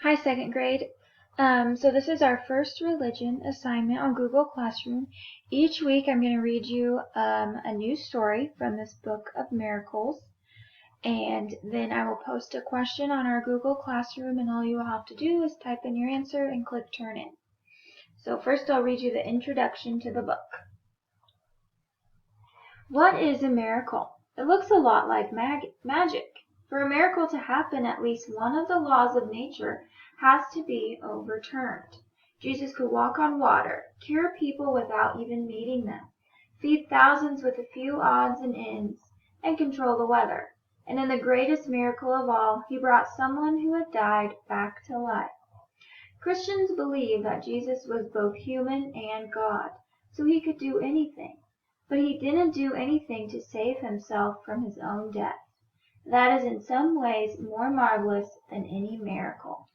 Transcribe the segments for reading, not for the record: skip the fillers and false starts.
Hi, second grade. So this is our first religion assignment on Google Classroom. Each week I'm going to read you a new story from this book of miracles, and then I will post a question on our Google Classroom, and all you will have to do is type in your answer and click Turn In. So first I'll read you the introduction to the book. What is a miracle? It looks a lot like magic. For a miracle to happen, at least one of the laws of nature has to be overturned. Jesus could walk on water, cure people without even meeting them, feed thousands with a few odds and ends, and control the weather. And in the greatest miracle of all, he brought someone who had died back to life. Christians believe that Jesus was both human and God, so he could do anything. But he didn't do anything to save himself from his own death. That is in some ways more marvelous than any miracle.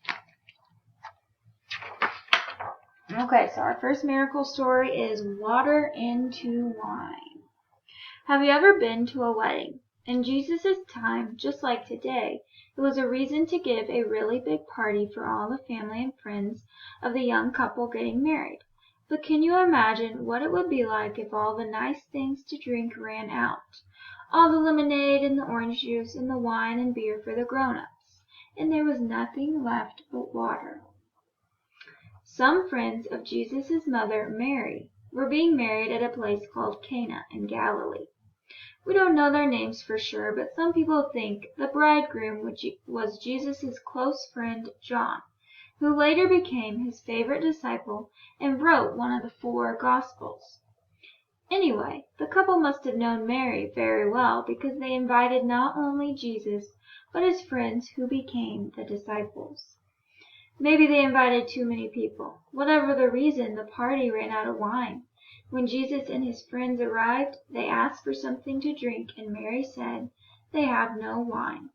Okay, so our first miracle story is water into wine. Have you ever been to a wedding? In Jesus' time, just like today, it was a reason to give a really big party for all the family and friends of the young couple getting married. But can you imagine what it would be like if all the nice things to drink ran out? All the lemonade and the orange juice and the wine and beer for the grown-ups, and there was nothing left but water. Some friends of Jesus' mother, Mary, were being married at a place called Cana in Galilee. We don't know their names for sure, but some people think the bridegroom was Jesus' close friend John, who later became his favorite disciple and wrote one of the 4 Gospels. Anyway, the couple must have known Mary very well because they invited not only Jesus, but his friends who became the disciples. Maybe they invited too many people. Whatever the reason, the party ran out of wine. When Jesus and his friends arrived, they asked for something to drink, and Mary said, "They have no wine."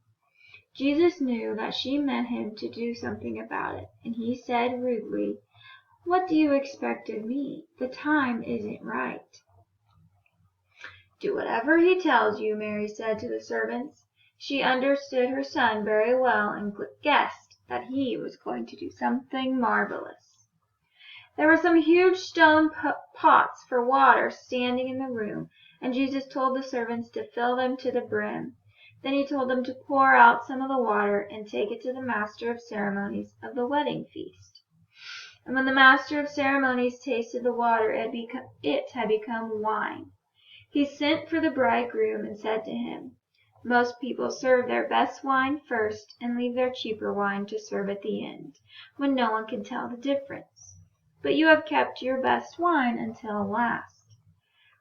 Jesus knew that she meant him to do something about it, and he said rudely, "What do you expect of me? The time isn't right." "Do whatever he tells you," Mary said to the servants. She understood her son very well and guessed that he was going to do something marvelous. There were some huge stone pots for water standing in the room, and Jesus told the servants to fill them to the brim. Then he told them to pour out some of the water and take it to the master of ceremonies of the wedding feast. And when the master of ceremonies tasted the water, it had become wine. He sent for the bridegroom and said to him, "Most people serve their best wine first and leave their cheaper wine to serve at the end, when no one can tell the difference. But you have kept your best wine until last."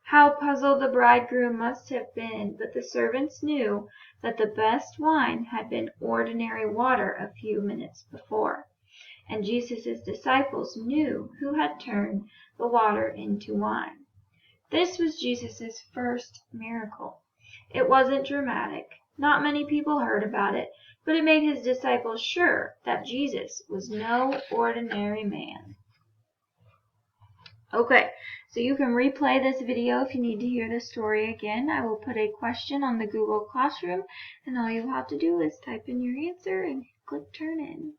How puzzled the bridegroom must have been, but the servants knew that the best wine had been ordinary water a few minutes before, and Jesus' disciples knew who had turned the water into wine. This was Jesus' first miracle. It wasn't dramatic. Not many people heard about it, but it made his disciples sure that Jesus was no ordinary man. Okay, so you can replay this video if you need to hear the story again. I will put a question on the Google Classroom, and all you have to do is type in your answer and click Turn In.